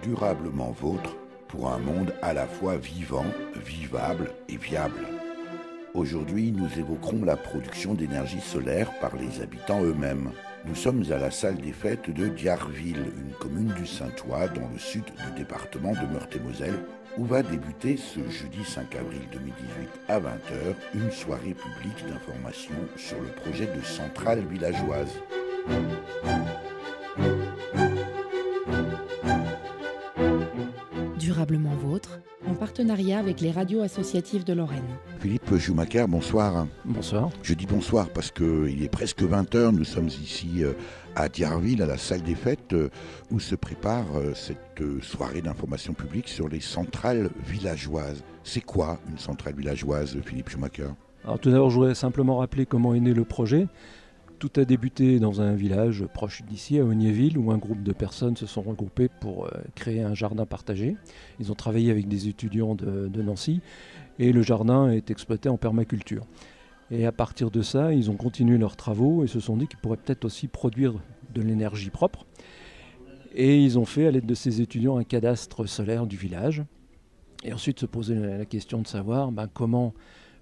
Durablement vôtre pour un monde à la fois vivant, vivable et viable. Aujourd'hui, nous évoquerons la production d'énergie solaire par les habitants eux-mêmes. Nous sommes à la salle des fêtes de Diarville, une commune du Saintois dans le sud du département de Meurthe-et-Moselle, où va débuter ce jeudi 5 avril 2018 à 20h une soirée publique d'information sur le projet de centrale villageoise. Durablement vôtre, en partenariat avec les radios associatives de Lorraine. Philippe Schumacher, bonsoir. Bonsoir. Je dis bonsoir parce qu'il est presque 20h, nous sommes ici à Diarville, à la salle des fêtes, où se prépare cette soirée d'information publique sur les centrales villageoises. C'est quoi une centrale villageoise, Philippe Schumacher ? Alors tout d'abord, je voudrais simplement rappeler comment est né le projet. Tout a débuté dans un village proche d'ici, à Ognéville, où un groupe de personnes se sont regroupées pour créer un jardin partagé. Ils ont travaillé avec des étudiants de Nancy et le jardin est exploité en permaculture. Et à partir de ça, ils ont continué leurs travaux et se sont dit qu'ils pourraient peut-être aussi produire de l'énergie propre. Et ils ont fait, à l'aide de ces étudiants, un cadastre solaire du village. Et ensuite se poser la question de savoir comment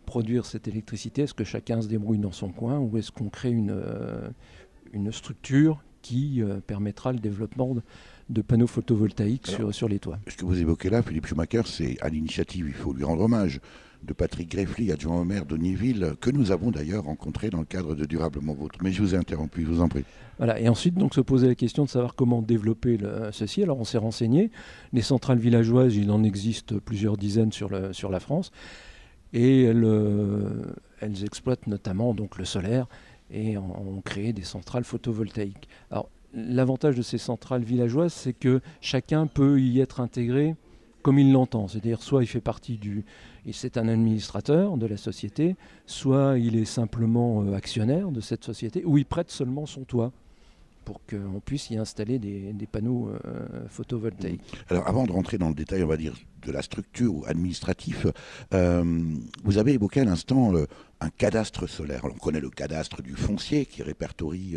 produire cette électricité. Est-ce que chacun se débrouille dans son coin ou est-ce qu'on crée une structure qui permettra le développement de panneaux photovoltaïques sur les toits. Ce que vous évoquez là, Philippe Schumacher, c'est à l'initiative, il faut lui rendre hommage, de Patrick Greffly, adjoint au maire d'Ognéville, que nous avons d'ailleurs rencontré dans le cadre de Durablement Vôtre. Mais je vous ai interrompu, je vous en prie. Voilà, et ensuite donc se poser la question de savoir comment développer ceci. Alors on s'est renseigné, les centrales villageoises, il en existe plusieurs dizaines sur la France. Et elles exploitent notamment donc le solaire et ont créé des centrales photovoltaïques. Alors, l'avantage de ces centrales villageoises, c'est que chacun peut y être intégré comme il l'entend. C'est-à-dire soit il fait partie et c'est un administrateur de la société, soit il est simplement actionnaire de cette société, ou il prête seulement son toit pour qu'on puisse y installer des panneaux photovoltaïques. Alors avant de rentrer dans le détail, on va dire, de la structure administrative, vous avez évoqué à l'instant un cadastre solaire. Alors, on connaît le cadastre du foncier qui répertorie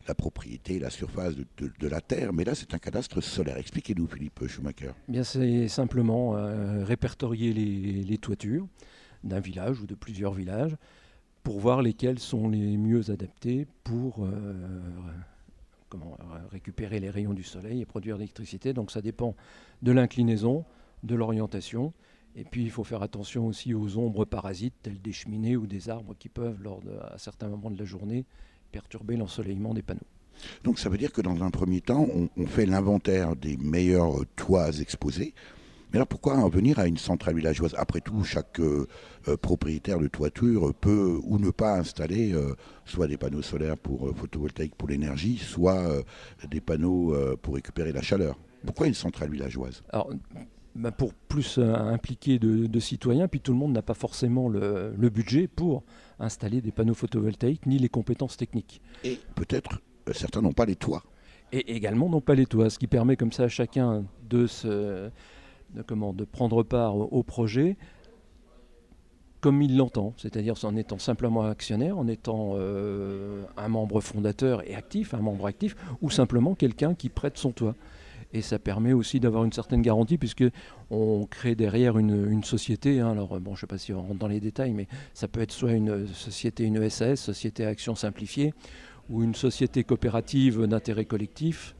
la propriété, la surface de la terre, mais là c'est un cadastre solaire. Expliquez-nous, Philippe Schumacher. Bien, c'est simplement répertorier les toitures d'un village ou de plusieurs villages pour voir lesquelles sont les mieux adaptées pour récupérer les rayons du soleil et produire l'électricité. Donc ça dépend de l'inclinaison, de l'orientation. Et puis il faut faire attention aussi aux ombres parasites telles des cheminées ou des arbres qui peuvent, à certains moments de la journée, perturber l'ensoleillement des panneaux. Donc ça veut dire que dans un premier temps, on fait l'inventaire des meilleurs toits exposés. Mais alors pourquoi en venir à une centrale villageoise ? Après tout, chaque propriétaire de toiture peut ou ne pas installer soit des panneaux solaires photovoltaïques pour l'énergie, soit des panneaux pour récupérer la chaleur. Pourquoi une centrale villageoise ? Alors, pour plus impliquer de citoyens, puis tout le monde n'a pas forcément le budget pour installer des panneaux photovoltaïques, ni les compétences techniques. Et peut-être certains n'ont pas les toits. Et également n'ont pas les toits, ce qui permet comme ça à chacun de prendre part au projet comme il l'entend, c'est-à-dire en étant simplement actionnaire, en étant un membre fondateur et actif, un membre actif, ou simplement quelqu'un qui prête son toit. Et ça permet aussi d'avoir une certaine garantie puisqu'on crée derrière une société. Alors, je ne sais pas si on rentre dans les détails, mais ça peut être soit une société, une SAS, société à action simplifiée, ou une société coopérative d'intérêt collectif,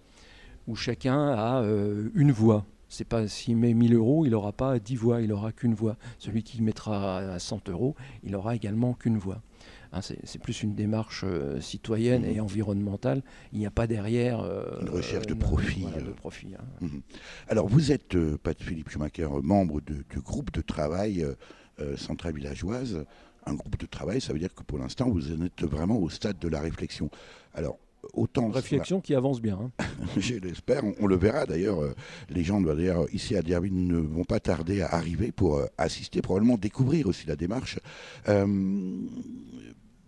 où chacun a une voix. C'est pas s'il met 1000 €, il n'aura pas 10 voix, il n'aura qu'une voix. Celui qui mettra à 100 €, il n'aura également qu'une voix. C'est plus une démarche citoyenne et environnementale. Il n'y a pas derrière une recherche de profit. Voilà, de profit. Alors vous êtes, Philippe Schumacher, membre du groupe de travail Centrale Villageoise. Un groupe de travail, ça veut dire que pour l'instant, vous en êtes vraiment au stade de la réflexion. Alors, autant... Réflexion qui avance bien. Je l'espère, on le verra d'ailleurs. Les gens d'ailleurs, ici à Diarville ne vont pas tarder à arriver pour assister, probablement découvrir aussi la démarche.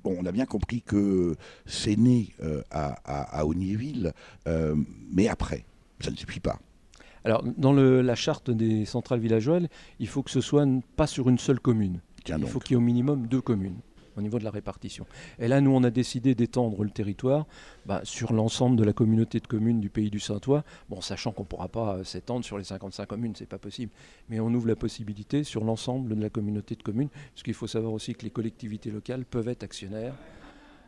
On a bien compris que c'est né à Ognéville, mais après, ça ne suffit pas. Alors, dans la charte des centrales villageoises, il faut que ce soit pas sur une seule commune. Il faut qu'il y ait au minimum 2 communes. au niveau de la répartition. Et là, nous, on a décidé d'étendre le territoire sur l'ensemble de la communauté de communes du Pays du Saintois, sachant qu'on ne pourra pas s'étendre sur les 55 communes, c'est pas possible. Mais on ouvre la possibilité sur l'ensemble de la communauté de communes, parce qu'il faut savoir aussi que les collectivités locales peuvent être actionnaires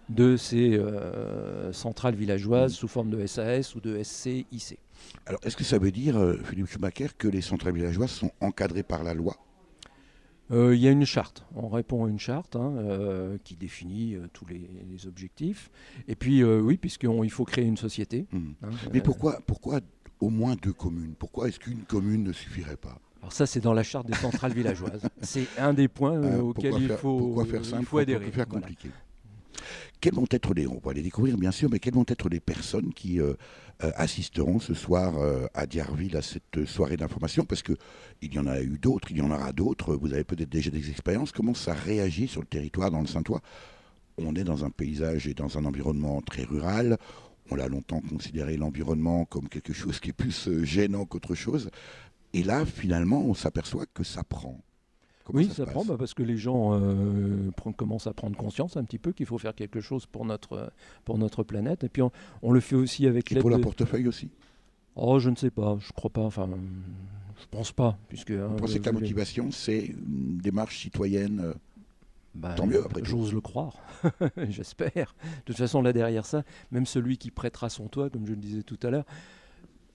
de ces centrales villageoises sous forme de SAS ou de SCIC. Alors, est-ce que ça veut dire, Philippe Schumacher, que les centrales villageoises sont encadrées par la loi ? Il y a une charte, on répond à une charte qui définit tous les objectifs. Et puis oui, puisqu'il faut créer une société. Mais pourquoi au moins 2 communes ? Pourquoi est-ce qu'une commune ne suffirait pas ? Alors ça, c'est dans la charte des centrales villageoises. C'est un des points auxquels il faut adhérer. Pourquoi faire compliqué ? Quels vont être on va les découvrir bien sûr, mais quelles vont être les personnes qui assisteront ce soir à Diarville à cette soirée d'information ? Parce qu'il y en a eu d'autres, il y en aura d'autres, vous avez peut-être déjà des expériences. Comment ça réagit sur le territoire dans le Saintois ? On est dans un paysage et dans un environnement très rural. On a longtemps considéré l'environnement comme quelque chose qui est plus gênant qu'autre chose. Et là, finalement, on s'aperçoit que ça prend. Comment ça prend parce que les gens commencent à prendre conscience un petit peu qu'il faut faire quelque chose pour notre planète. Et puis on le fait aussi avec l'aide pour leur portefeuille aussi ? Oh, je ne sais pas, je crois pas, enfin, je pense pas. Vous pensez que la motivation, c'est une démarche citoyenne tant mieux après tout. J'ose le croire, j'espère. De toute façon, là derrière ça, même celui qui prêtera son toit, comme je le disais tout à l'heure,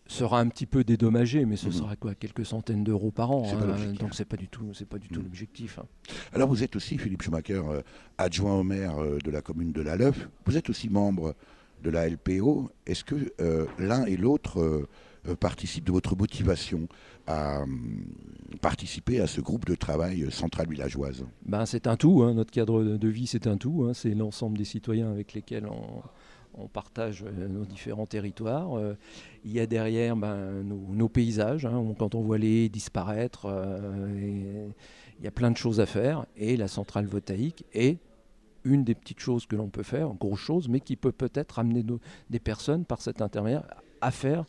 sera un petit peu dédommagé, mais ce sera quoi, quelques centaines d'euros par an. Donc c'est pas du tout l'objectif. Alors vous êtes aussi, Philippe Schumacher, adjoint au maire de la commune de La Leuf. Vous êtes aussi membre de la LPO. Est-ce que l'un et l'autre participent de votre motivation à participer à ce groupe de travail centrale villageoise ? C'est un tout, notre cadre de vie c'est un tout, c'est l'ensemble des citoyens avec lesquels on partage nos différents territoires. Il y a derrière nos paysages, quand on voit les disparaître, il y a plein de choses à faire. Et la centrale voltaïque est une des petites choses que l'on peut faire, grosse chose, mais qui peut-être amener des personnes par cet intermédiaire à faire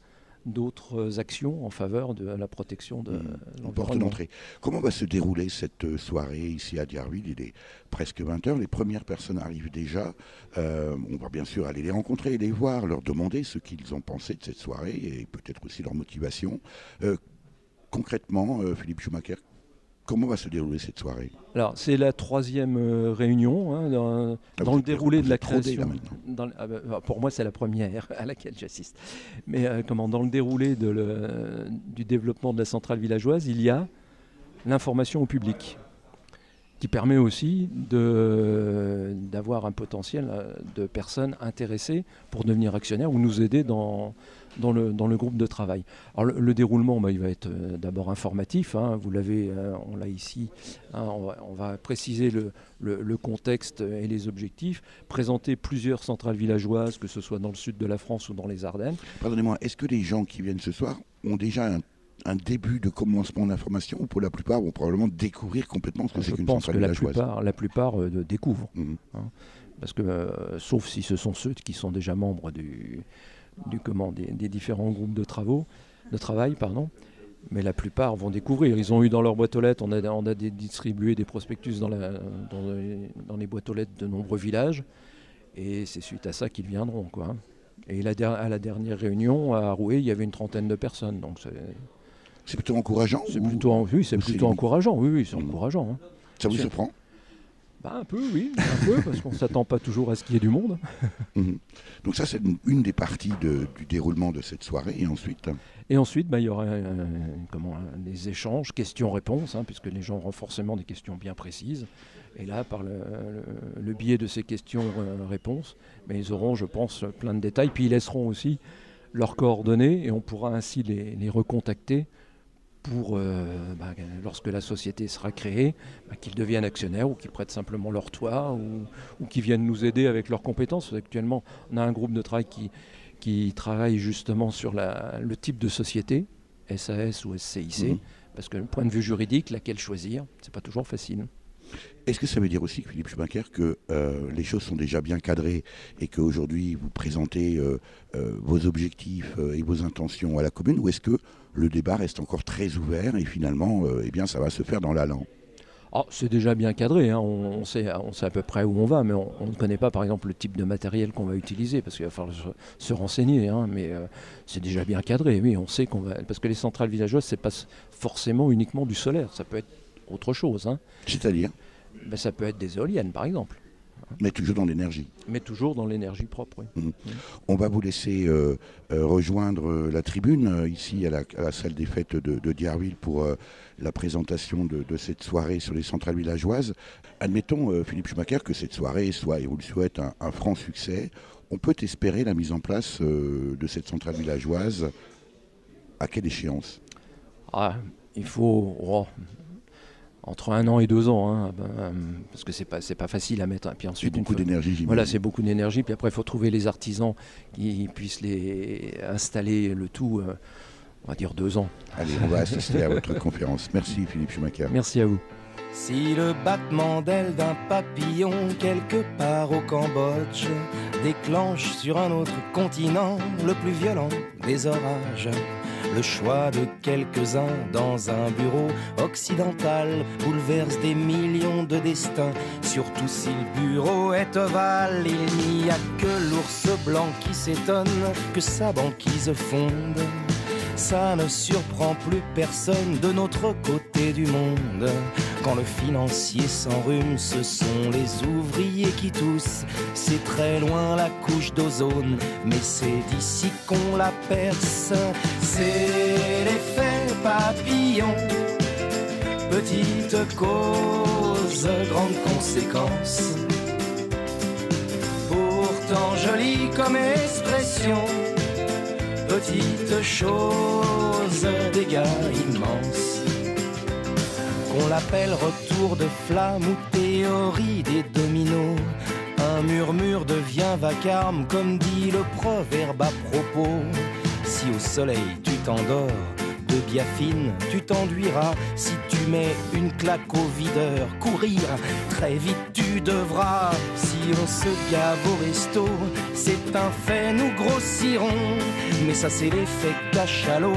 d'autres actions en faveur de la protection de l'environnement. Porte d'entrée. Comment va se dérouler cette soirée ici à Diarville ? Il est presque 20h, les premières personnes arrivent déjà. On va bien sûr aller les rencontrer, les voir, leur demander ce qu'ils ont pensé de cette soirée et peut-être aussi leur motivation. Concrètement, Philippe Schumacher, comment va se dérouler cette soirée ? Alors, c'est la 3e réunion dans le déroulé de la création. Pour moi, c'est la première à laquelle j'assiste. Mais dans le déroulé du développement de la centrale villageoise, il y a l'information au public, qui permet aussi d'avoir un potentiel de personnes intéressées pour devenir actionnaires ou nous aider dans le groupe de travail. Alors le déroulement, il va être d'abord informatif, vous l'avez, on l'a ici, on va préciser le contexte et les objectifs, présenter plusieurs centrales villageoises, que ce soit dans le sud de la France ou dans les Ardennes. Pardonnez-moi, est-ce que les gens qui viennent ce soir ont déjà un début de commencement d'information ou pour la plupart vont probablement découvrir complètement ce que c'est qu'une centrale villageoise ? Je pense que la plupart découvrent. Parce que, sauf si ce sont ceux qui sont déjà membres des différents groupes de travail, mais la plupart vont découvrir. Ils ont eu dans leur boîte aux lettres, on a distribué des prospectus dans les boîtes aux lettres de nombreux villages, et c'est suite à ça qu'ils viendront, quoi. Et à la dernière réunion à Rouet, il y avait une 30aine de personnes, donc c'est plutôt encourageant. C'est plutôt encourageant. Oui, c'est encourageant. Ça vous surprend ? Un peu, parce qu'on ne s'attend pas toujours à ce qu'il y ait du monde. Donc ça, c'est une des parties du déroulement de cette soirée. Et ensuite, il y aura des échanges, questions-réponses, puisque les gens auront forcément des questions bien précises. Et là, par le biais de ces questions-réponses, ils auront, je pense, plein de détails. Puis ils laisseront aussi leurs coordonnées et on pourra ainsi les recontacter pour, lorsque la société sera créée, qu'ils deviennent actionnaires ou qu'ils prêtent simplement leur toit ou qu'ils viennent nous aider avec leurs compétences. Actuellement, on a un groupe de travail qui travaille justement sur le type de société, SAS ou SCIC, parce que le point de vue juridique, laquelle choisir, c'est pas toujours facile. Est-ce que ça veut dire aussi, Philippe Schumacher, que les choses sont déjà bien cadrées et qu'aujourd'hui vous présentez vos objectifs et vos intentions à la commune, ou est-ce que le débat reste encore très ouvert et finalement ça va se faire dans l'allant ? Oh, c'est déjà bien cadré, hein. On sait à peu près où on va, mais on ne connaît pas par exemple le type de matériel qu'on va utiliser, parce qu'il va falloir se renseigner, hein, mais c'est déjà bien cadré, oui, on sait qu'on va... Parce que les centrales villageoises, c'est pas forcément uniquement du solaire, ça peut être autre chose. Hein. C'est-à-dire? Ben, ça peut être des éoliennes par exemple. Mais toujours dans l'énergie. Mais toujours dans l'énergie propre, oui. On va vous laisser rejoindre la tribune ici à la salle des fêtes de Dierville pour la présentation de cette soirée sur les centrales villageoises. Admettons, Philippe Schumacher, que cette soirée soit, et vous le souhaitez, un franc succès. On peut espérer la mise en place de cette centrale villageoise à quelle échéance? Il faut... entre 1 an et 2 ans, hein, parce que c'est pas facile à mettre. Puis ensuite, beaucoup d'énergie, j'imagine. Voilà, c'est beaucoup d'énergie. Puis après, il faut trouver les artisans qui puissent installer le tout. On va dire 2 ans. Allez, on va assister à votre conférence. Merci Philippe Schumacher. Merci à vous. Si le battement d'aile d'un papillon quelque part au Cambodge déclenche sur un autre continent le plus violent des orages, le choix de quelques-uns dans un bureau occidental bouleverse des millions de destins. Surtout si le bureau est ovale, il n'y a que l'ours blanc qui s'étonne que sa banquise fonde. Ça ne surprend plus personne de notre côté du monde. Quand le financier s'enrhume, ce sont les ouvriers qui toussent. C'est très loin la couche d'ozone, mais c'est d'ici qu'on la perce. C'est l'effet papillon. Petite cause, grande conséquence. Pourtant jolie comme expression. Petite chose, dégâts immenses. Qu'on l'appelle retour de flamme ou théorie des dominos, un murmure devient vacarme, comme dit le proverbe à propos. Si au soleil tu t'endors, de biafine tu t'enduiras. Si tu mets une claque au videur, courir, très vite tu devras. Si on se gave au resto, c'est un fait, nous grossirons. Mais ça c'est l'effet cachalot.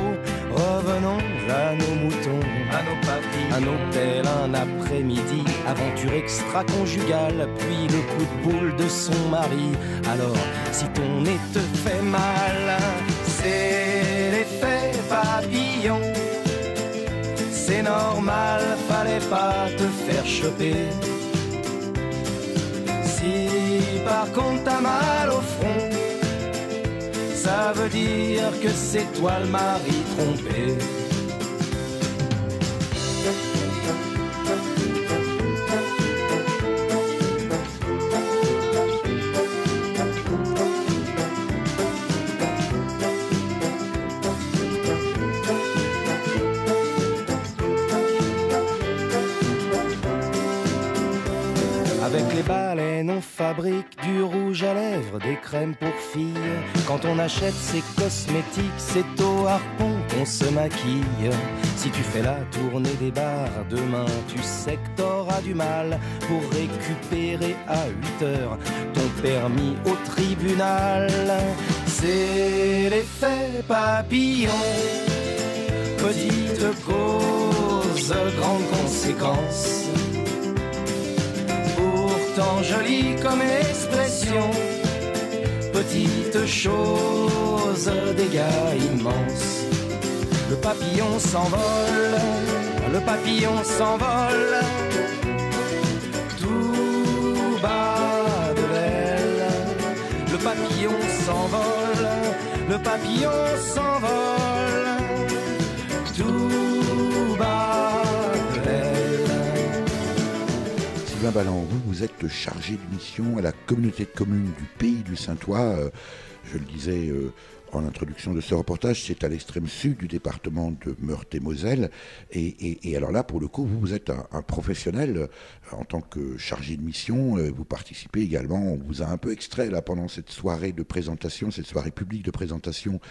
Revenons à nos moutons, à nos papilles, à nos pelles, un après-midi, aventure extra-conjugale, puis le coup de boule de son mari. Alors, si ton nez te fait mal, c'est l'effet papillon. C'est normal, fallait pas te faire choper. Si par contre t'as mal au front, ça veut dire que c'est toi le mari trompé. Avec les baleines, on fabrique du rouge à lèvres, des crèmes pour filles. Quand on achète ses cosmétiques, c'est au harpon qu'on se maquille. Si tu fais la tournée des bars, demain tu sais que t'auras du mal pour récupérer à 8 heures ton permis au tribunal. C'est l'effet papillon. Petite cause, grande conséquence. Pourtant jolie comme expression. Petite chose, dégâts immenses. Le papillon s'envole, le papillon s'envole, tout bas de l'aile. Le papillon s'envole, le papillon s'envole, tout bas de l'aile. Sylvain Balland, vous êtes chargé de mission à la communauté de communes du Pays du Saintois. Je le disais en introduction de ce reportage, c'est à l'extrême sud du département de Meurthe-et-Moselle. Et alors là, pour le coup, vous êtes un professionnel en tant que chargé de mission. Vous participez également, on vous a un peu extrait là pendant cette soirée de présentation, cette soirée publique de présentation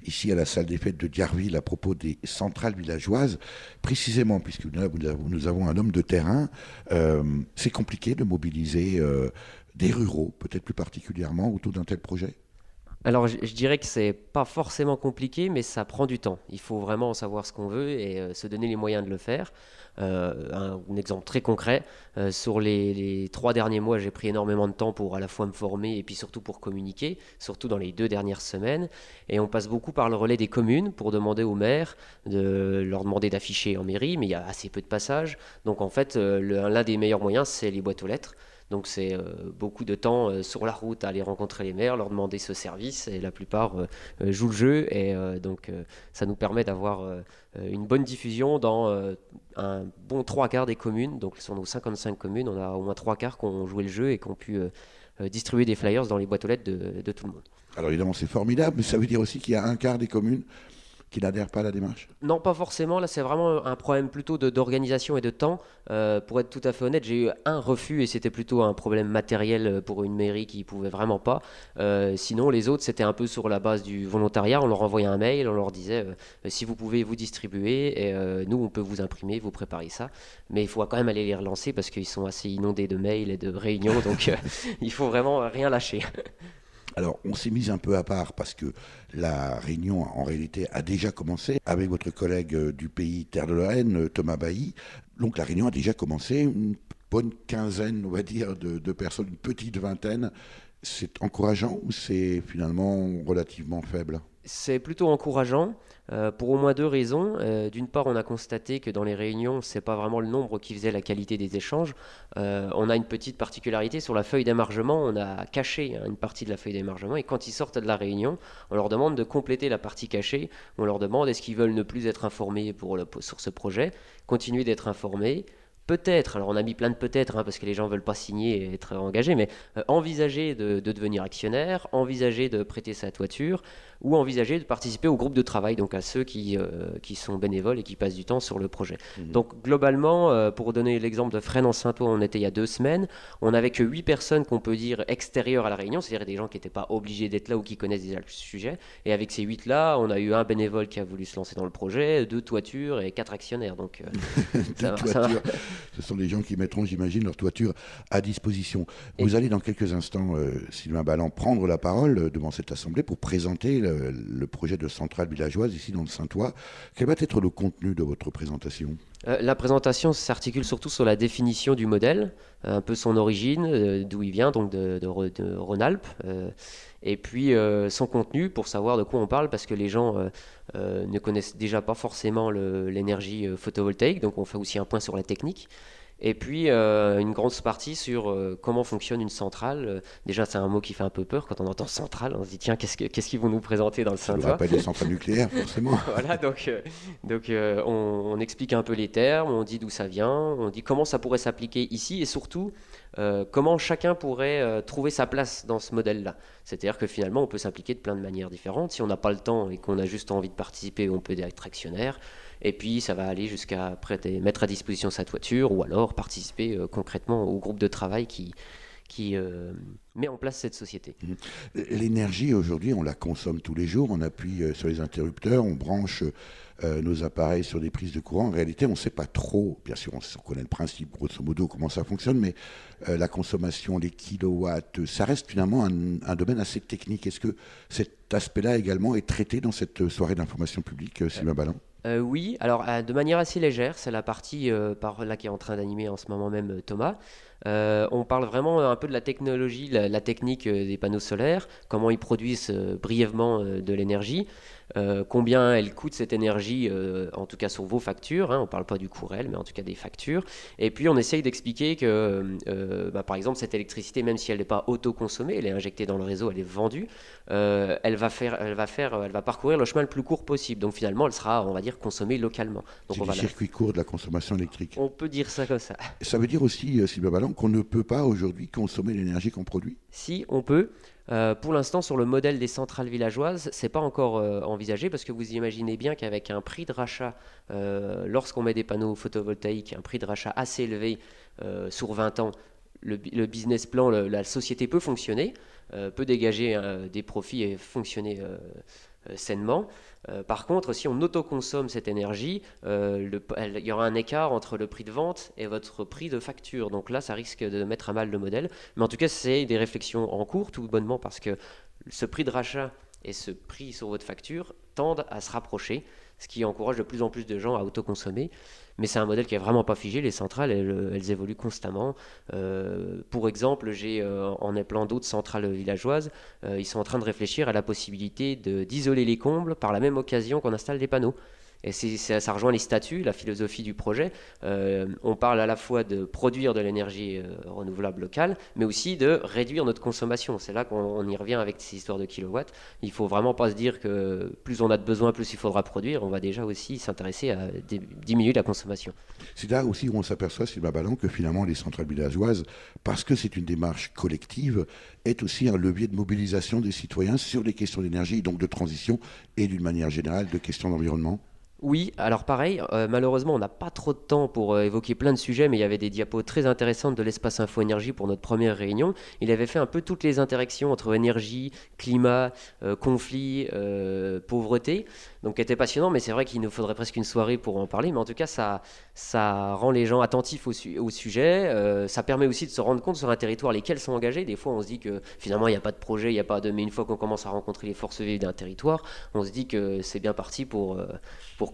ici à la salle des fêtes de Dierville à propos des centrales villageoises. Précisément, puisque là, nous avons un homme de terrain, c'est compliqué de mobiliser des ruraux, peut-être plus particulièrement, autour d'un tel projet ? Alors, je dirais que c'est pas forcément compliqué, mais ça prend du temps. Il faut vraiment savoir ce qu'on veut et se donner les moyens de le faire. Un exemple très concret, sur les 3 derniers mois, j'ai pris énormément de temps pour à la fois me former et puis surtout pour communiquer, surtout dans les 2 dernières semaines. Et on passe beaucoup par le relais des communes pour demander aux maires de leur demander d'afficher en mairie, mais il y a assez peu de passages. Donc en fait, l'un des meilleurs moyens, c'est les boîtes aux lettres. Donc c'est beaucoup de temps sur la route à aller rencontrer les maires, leur demander ce service et la plupart jouent le jeu et ça nous permet d'avoir une bonne diffusion dans un bon 3/4 des communes. Donc sur nos 55 communes, on a au moins 3/4 qui ont joué le jeu et qui ont pu distribuer des flyers dans les boîtes aux lettres de tout le monde. Alors évidemment c'est formidable, mais ça veut dire aussi qu'il y a un quart des communes qui n'adhèrent pas à la démarche? Non, pas forcément. Là, c'est vraiment un problème plutôt d'organisation et de temps. Pour être tout à fait honnête, j'ai eu un refus et c'était plutôt un problème matériel pour une mairie qui ne pouvait vraiment pas. Sinon, les autres, c'était un peu sur la base du volontariat. On leur envoyait un mail, on leur disait si vous pouvez vous distribuer, et nous, on peut vous imprimer, vous préparer ça. Mais il faut quand même aller les relancer parce qu'ils sont assez inondés de mails et de réunions. Donc, il faut vraiment rien lâcher. Alors, on s'est mis un peu à part parce que la réunion, en réalité, a déjà commencé avec votre collègue du pays Terre de Lorraine, Thomas Bailly. Donc, la réunion a déjà commencé, une bonne quinzaine, on va dire, de personnes, une petite vingtaine. C'est encourageant ou c'est finalement relativement faible? C'est plutôt encourageant pour au moins 2 raisons. D'une part, on a constaté que dans les réunions, c'est pas vraiment le nombre qui faisait la qualité des échanges. On a une petite particularité sur la feuille d'émargement. On a caché une partie de la feuille d'émargement et quand ils sortent de la réunion, on leur demande de compléter la partie cachée. On leur demande est-ce qu'ils veulent ne plus être informés sur ce projet, continuer d'être informés. Peut-être, alors on a mis plein de peut-être parce que les gens ne veulent pas signer et être engagés, mais envisager de devenir actionnaire, envisager de prêter sa toiture ou envisager de participer au groupe de travail, donc à ceux qui sont bénévoles et qui passent du temps sur le projet. Donc globalement, pour donner l'exemple de Fresnes en Saintois, on était il y a 2 semaines, on n'avait que 8 personnes qu'on peut dire extérieures à la réunion, c'est-à-dire des gens qui n'étaient pas obligés d'être là ou qui connaissent déjà le sujet, et avec ces 8-là, on a eu un bénévole qui a voulu se lancer dans le projet, 2 toitures et 4 actionnaires. Donc, Ce sont les gens qui mettront, j'imagine, leur toiture à disposition. Vous allez dans quelques instants, Sylvain Balland, prendre la parole devant cette assemblée pour présenter le projet de centrale villageoise ici dans le Saintois. Quel va être le contenu de votre présentation ? La présentation s'articule surtout sur la définition du modèle, un peu son origine, d'où il vient, donc de Rhône-Alpes, et puis son contenu pour savoir de quoi on parle, parce que les gens ne connaissent déjà pas forcément l'énergie photovoltaïque, donc on fait aussi un point sur la technique. Et puis une grosse partie sur comment fonctionne une centrale. Déjà, c'est un mot qui fait un peu peur quand on entend centrale. On se dit tiens, qu'est-ce qu'ils vont nous présenter dans le Saintois ? Ça nous rappelle les centrales nucléaires, forcément. Voilà, donc on explique un peu les termes, on dit d'où ça vient, on dit comment ça pourrait s'appliquer ici et surtout comment chacun pourrait trouver sa place dans ce modèle-là. C'est-à-dire que finalement, on peut s'impliquer de plein de manières différentes. Si on n'a pas le temps et qu'on a juste envie de participer, on peut être actionnaire. Et puis, ça va aller jusqu'à mettre à disposition sa toiture ou alors participer concrètement au groupe de travail qui met en place cette société. L'énergie, aujourd'hui, on la consomme tous les jours. On appuie sur les interrupteurs, on branche nos appareils sur des prises de courant. En réalité, on ne sait pas trop, bien sûr, on connaît le principe, grosso modo, comment ça fonctionne, mais la consommation, les kilowatts, ça reste finalement un domaine assez technique. Est-ce que cet aspect-là également est traité dans cette soirée d'information publique, Sylvain Balland ? Oui, alors de manière assez légère, c'est la partie par là qui est en train d'animer en ce moment même Thomas. On parle vraiment un peu de la technologie, la technique des panneaux solaires, comment ils produisent brièvement de l'énergie, combien elle coûte cette énergie, en tout cas sur vos factures, on ne parle pas du coût réel, mais en tout cas des factures. Et puis on essaye d'expliquer que, par exemple, cette électricité, même si elle n'est pas autoconsommée, elle est injectée dans le réseau, elle est vendue, elle va parcourir le chemin le plus court possible. Donc finalement, elle sera, on va dire, consommée localement. Donc c'est le circuit court de la consommation électrique. On peut dire ça comme ça. Ça veut dire aussi, Sylvain Balland, qu'on ne peut pas aujourd'hui consommer l'énergie qu'on produit ? Si, on peut. Pour l'instant, sur le modèle des centrales villageoises, c'est pas encore envisagé parce que vous imaginez bien qu'avec un prix de rachat, lorsqu'on met des panneaux photovoltaïques, un prix de rachat assez élevé sur 20 ans, le business plan, la société peut fonctionner, peut dégager des profits et fonctionner sainement. Par contre, si on autoconsomme cette énergie, il y aura un écart entre le prix de vente et votre prix de facture. Donc là, ça risque de mettre à mal le modèle. Mais en tout cas, c'est des réflexions en cours, tout bonnement parce que ce prix de rachat et ce prix sur votre facture tendent à se rapprocher, ce qui encourage de plus en plus de gens à autoconsommer. Mais c'est un modèle qui n'est vraiment pas figé. Les centrales, elles évoluent constamment. Pour exemple, en appelant d'autres centrales villageoises, ils sont en train de réfléchir à la possibilité d'isoler les combles par la même occasion qu'on installe des panneaux. Et ça rejoint les statuts, la philosophie du projet. On parle à la fois de produire de l'énergie renouvelable locale, mais aussi de réduire notre consommation. C'est là qu'on y revient avec ces histoires de kilowatts. Il ne faut vraiment pas se dire que plus on a de besoins, plus il faudra produire. On va déjà aussi s'intéresser à diminuer la consommation. C'est là aussi où on s'aperçoit, Sylvain Balland, que finalement les centrales villageoises, parce que c'est une démarche collective, est aussi un levier de mobilisation des citoyens sur les questions d'énergie, donc de transition et d'une manière générale de questions d'environnement. Oui, alors pareil, malheureusement on n'a pas trop de temps pour évoquer plein de sujets, mais il y avait des diapos très intéressantes de l'espace Info Énergie pour notre première réunion. Il avait fait un peu toutes les interactions entre énergie, climat, conflit, pauvreté, donc qui était passionnant, mais c'est vrai qu'il nous faudrait presque une soirée pour en parler, mais en tout cas ça rend les gens attentifs au sujet, ça permet aussi de se rendre compte sur un territoire lesquels sont engagés. Des fois on se dit que finalement il n'y a pas de projet, il n'y a pas de... mais une fois qu'on commence à rencontrer les forces vives d'un territoire, on se dit que c'est bien parti pour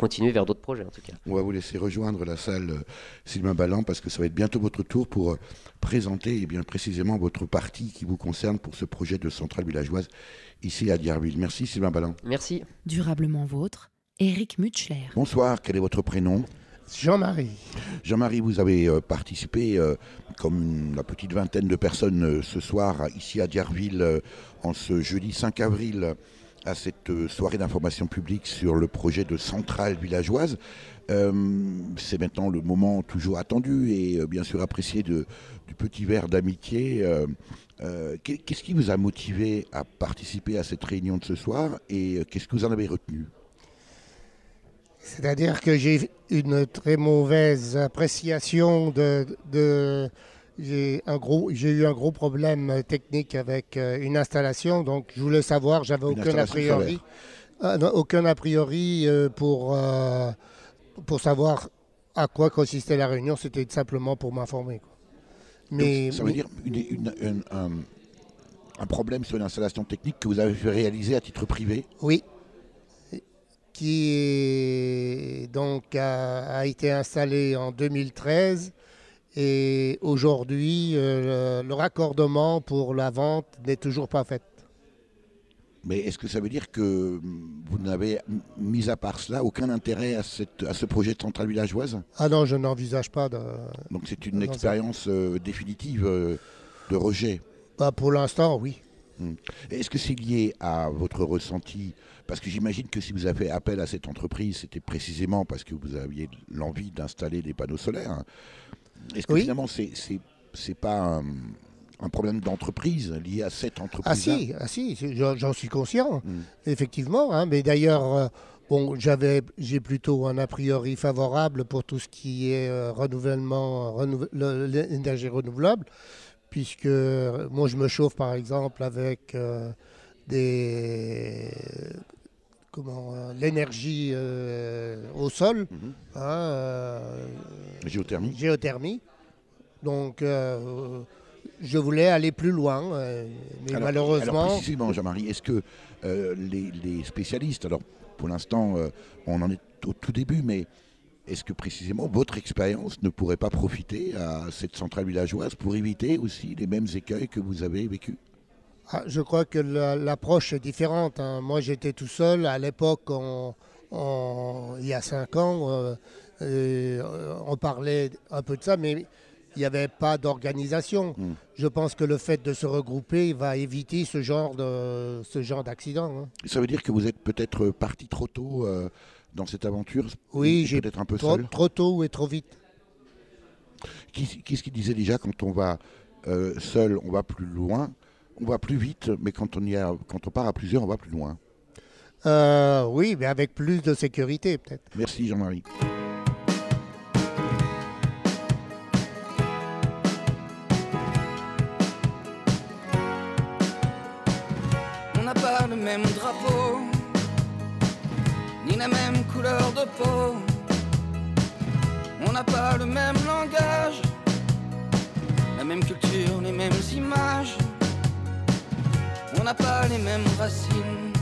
continuer vers d'autres projets en tout cas. On va vous laisser rejoindre la salle Sylvain Balland parce que ça va être bientôt votre tour pour présenter bien précisément votre partie qui vous concerne pour ce projet de centrale villageoise ici à Dierville. Merci Sylvain Balland. Merci. Durablement vôtre, Éric Mutschler. Bonsoir, quel est votre prénom ? Jean-Marie. Jean-Marie, vous avez participé comme la petite vingtaine de personnes ce soir ici à Dierville en ce jeudi 5 avril à cette soirée d'information publique sur le projet de centrale villageoise. C'est maintenant le moment toujours attendu et bien sûr apprécié du petit verre d'amitié. Qu'est-ce qui vous a motivé à participer à cette réunion de ce soir et qu'est-ce que vous en avez retenu ? C'est-à-dire que j'ai une très mauvaise appréciation j'ai eu un gros problème technique avec une installation, donc je voulais savoir, j'avais aucun a priori pour savoir à quoi consistait la réunion, c'était simplement pour m'informer. Mais ça veut dire un problème sur une installation technique que vous avez fait réaliser à titre privé ? Oui, qui a été installé en 2013. Et aujourd'hui, le raccordement pour la vente n'est toujours pas fait. Mais est-ce que ça veut dire que vous n'avez, mis à part cela, aucun intérêt à ce projet de centrale villageoise ? Ah non, je n'envisage pas de... Donc c'est une expérience définitive de rejet ? Pour l'instant, oui. Est-ce que c'est lié à votre ressenti ? Parce que j'imagine que si vous avez fait appel à cette entreprise, c'était précisément parce que vous aviez l'envie d'installer des panneaux solaires. Est-ce que finalement, c'est pas un problème d'entreprise lié à cette entreprise-là ? Ah si, j'en suis conscient, effectivement. Mais d'ailleurs, j'ai plutôt un a priori favorable pour tout ce qui est l'énergie renouvelable, puisque moi, je me chauffe, par exemple, avec l'énergie au sol, géothermie. Donc, je voulais aller plus loin, mais malheureusement... Alors précisément, Jean-Marie, est-ce que les spécialistes, alors pour l'instant, on en est au tout début, mais est-ce que précisément votre expérience ne pourrait pas profiter à cette centrale villageoise pour éviter aussi les mêmes écueils que vous avez vécus ? Je crois que l'approche est différente. Moi, j'étais tout seul. À l'époque, il y a 5 ans, on parlait un peu de ça, mais il n'y avait pas d'organisation. Je pense que le fait de se regrouper va éviter ce genre d'accident. Ça veut dire que vous êtes peut-être parti trop tôt dans cette aventure ? Oui, j'ai peut-être un peu seul. Trop tôt et trop vite. Qu'est-ce qu'il disait déjà, quand on va seul, on va plus loin ? On va plus vite, mais quand on part à plusieurs, on va plus loin. Oui, mais avec plus de sécurité, peut-être. Merci, Jean-Marie. On n'a pas le même drapeau, ni la même couleur de peau. On n'a pas le même langage, la même culture, les mêmes images. On n'a pas les mêmes racines,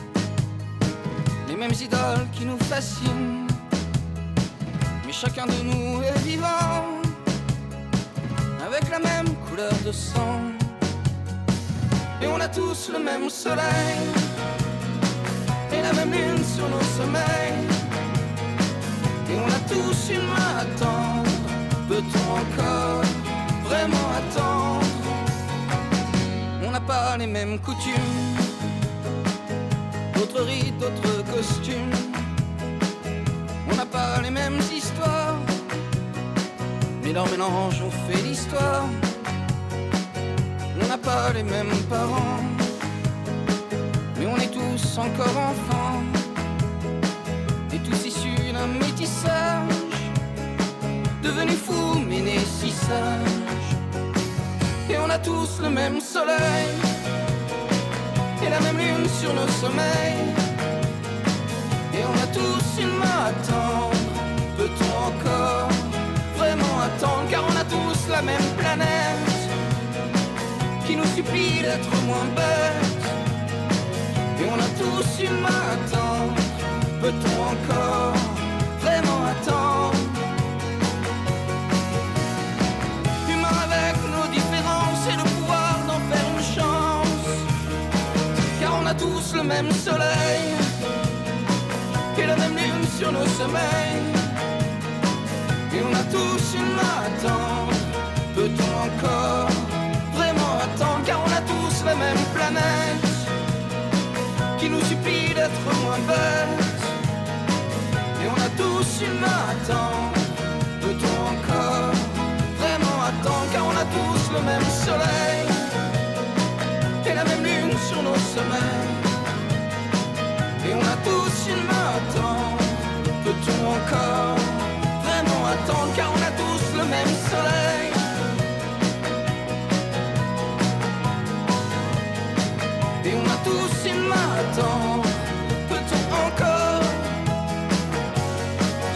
les mêmes idoles qui nous fascinent. Mais chacun de nous est vivant, avec la même couleur de sang. Et on a tous le même soleil, et la même lune sur nos sommeils. Et on a tous une main à tendre. Peut-on encore vraiment attendre? On n'a pas les mêmes coutumes, d'autres rites, d'autres costumes. On n'a pas les mêmes histoires, mais leur mélange on fait l'histoire. On n'a pas les mêmes parents, mais on est tous encore enfants, et tous issus d'un métissage, devenus fous mais nés si sages. Et on a tous le même soleil, et la même lune sur nos sommeils. Et on a tous une main à tendre. Peut-on encore vraiment attendre? Car on a tous la même planète qui nous supplie d'être moins bêtes. Et on a tous une main à tendre. Peut-on encore vraiment attendre? Humains avec nos différences et le pouvoir d'en faire une chance. Car on a tous le même soleil et la même lune sur nos sommeils. Et on a tous une main à tendre. Peut-on encore vraiment attendre? Car on a tous la même planète qui nous supplie d'être moins bêtes. Et on a tous une main à tendre. Peut-on encore vraiment attendre? Car on a tous le même soleil et la même lune sur nos sommeils. Et on a tous une main à tendre. Peut-on encore vraiment attendre? Car on a tous le même soleil. Et on a tous une main à tendre. Peut-on encore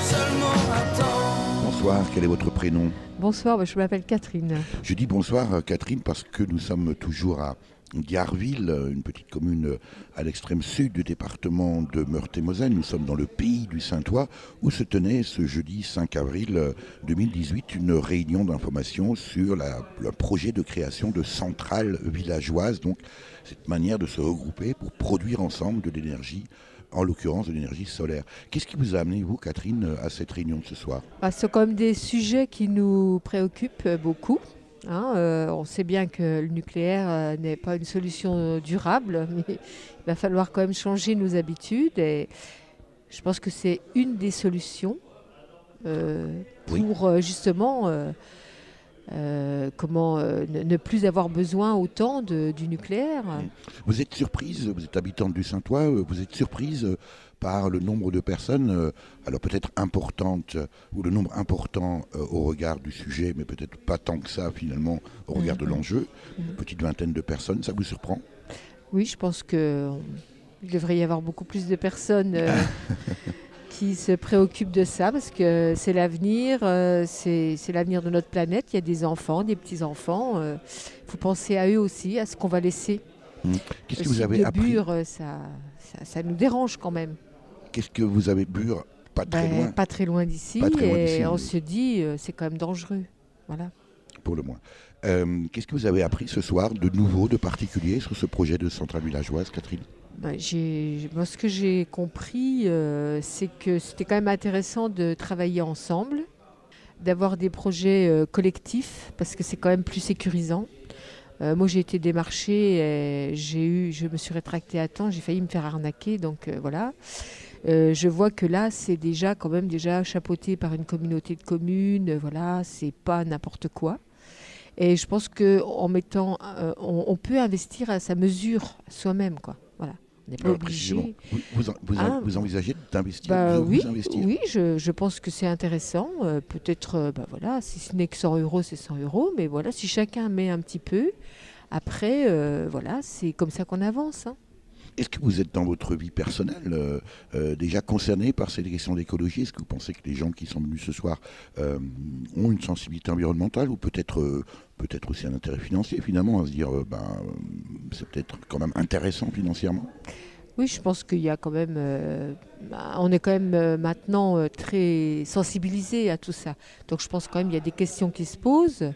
seulement attendre? Bonsoir, quel est votre prénom? Bonsoir, je m'appelle Catherine. Je dis bonsoir Catherine parce que nous sommes toujours à Garville, une petite commune à l'extrême sud du département de Meurthe-et-Moselle. Nous sommes dans le pays du Saintois où se tenait ce jeudi 5 avril 2018 une réunion d'information sur le projet de création de centrales villageoises. Donc cette manière de se regrouper pour produire ensemble de l'énergie, en l'occurrence de l'énergie solaire. Qu'est-ce qui vous a amené, vous Catherine, à cette réunion de ce soir? C'est quand même des sujets qui nous préoccupent beaucoup. On sait bien que le nucléaire n'est pas une solution durable, mais il va falloir quand même changer nos habitudes. Et je pense que c'est une des solutions pour justement ne plus avoir besoin autant du nucléaire. Vous êtes surprise, vous êtes habitante du Saintois, vous êtes surprise par le nombre de personnes, alors peut-être importantes, ou le nombre important au regard du sujet, mais peut-être pas tant que ça finalement au regard de l'enjeu. Une petite vingtaine de personnes, ça vous surprend? Oui, je pense qu'il devrait y avoir beaucoup plus de personnes qui se préoccupent de ça, parce que c'est l'avenir, c'est l'avenir de notre planète. Il y a des enfants, des petits-enfants. Il faut penser à eux aussi, à ce qu'on va laisser. Qu'est-ce que vous avez appris? Ça nous dérange quand même. Qu'est-ce que vous avez bu pas très loin? Pas très loin d'ici, et on se dit c'est quand même dangereux. Voilà. Pour le moins. Qu'est-ce que vous avez appris ce soir de nouveau, de particulier sur ce projet de centrale villageoise, Catherine? Moi, ce que j'ai compris, c'est que c'était quand même intéressant de travailler ensemble, d'avoir des projets collectifs, parce que c'est quand même plus sécurisant. Moi, j'ai été démarchée, et je me suis rétractée à temps, j'ai failli me faire arnaquer, donc voilà. Je vois que là, c'est déjà chapeauté par une communauté de communes, voilà, c'est pas n'importe quoi. Et je pense qu'en mettant, on peut investir à sa mesure soi-même, quoi. Voilà. On n'est pas obligé. Vous envisagez d'investir? Oui, je pense que c'est intéressant. Peut-être, voilà, si ce n'est que 100 €, c'est 100 €. Mais voilà, si chacun met un petit peu, après, voilà, c'est comme ça qu'on avance. Est-ce que vous êtes dans votre vie personnelle déjà concerné par ces questions d'écologie? Est-ce que vous pensez que les gens qui sont venus ce soir ont une sensibilité environnementale ou peut-être aussi un intérêt financier finalement, à se dire c'est peut-être quand même intéressant financièrement? Oui, je pense qu'il y a quand même, on est quand même maintenant très sensibilisé à tout ça. Donc je pense quand même qu'il y a des questions qui se posent.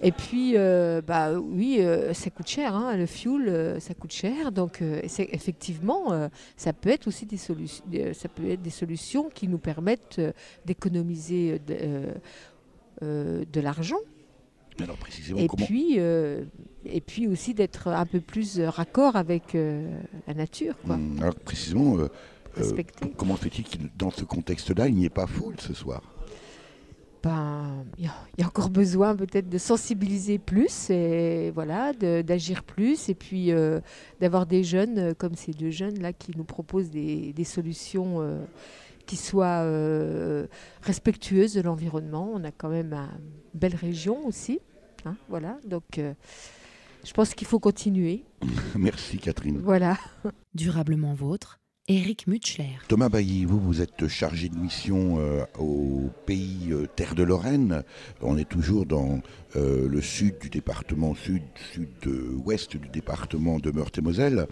Et puis, oui, ça coûte cher, hein, le fuel, ça coûte cher. Donc effectivement, ça peut être aussi des solutions qui nous permettent d'économiser de l'argent. Alors précisément, Et puis aussi d'être un peu plus raccord avec la nature, quoi. Alors précisément, Respecter. comment fait-il que dans ce contexte-là, il n'y ait pas foule ce soir? Il y a encore besoin peut-être de sensibiliser plus et voilà, d'agir plus et puis d'avoir des jeunes comme ces deux jeunes là qui nous proposent des solutions qui soient respectueuses de l'environnement. On a quand même une belle région aussi, hein, voilà. Donc je pense qu'il faut continuer. Merci Catherine. Voilà. Durablement vôtre, Éric Mutschler. Thomas Bailly, vous êtes chargé de mission au pays Terre de Lorraine. On est toujours dans le sud du département, sud-ouest du département de Meurthe-et-Moselle,